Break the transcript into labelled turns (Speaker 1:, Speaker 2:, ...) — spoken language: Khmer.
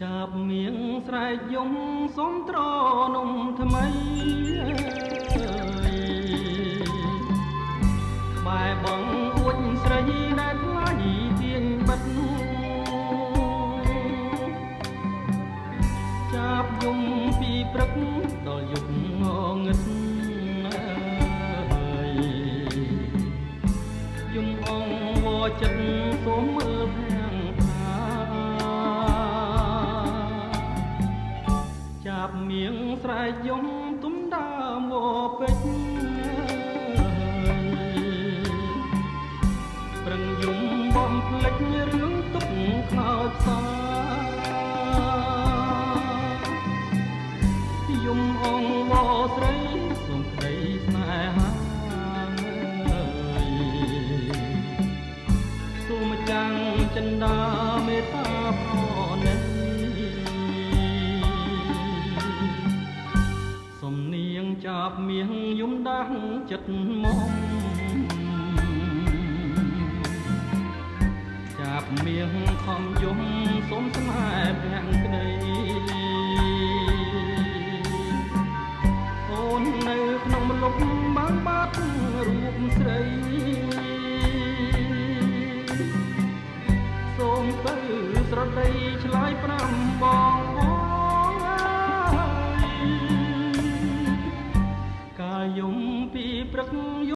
Speaker 1: ចាប់មៀងស្រែកយំសុំត្រនំថ្មីបែបងអួចស្រីដែលថ្លៃទាញបិទចាប់យំពីព្រឹកដល់យប់ងងឹតយំអងវចិត្តសូមមើលភាំងចាប់មៀងស្រែកយំទុំដើមវពេជ្រប្រឹងយំបំភ្លេចរឿងទុកខ្លោចផ្សាយំអងវស្រីសូមក្តីស្នេហាសូមចាំងចិន្តាមេត្តាប្រណីសំនៀងចាប់មៀងយំដាស់ចិត្តមកចាប់មៀងខំយំសូមស្នេហ៍ប្រាំងក្តីអូននៅក្នុងមលុបបានបាត់រូបស្រីសូមទៅស្រដីឆ្លើយប្រាំបងកាលយំពីព្រឹក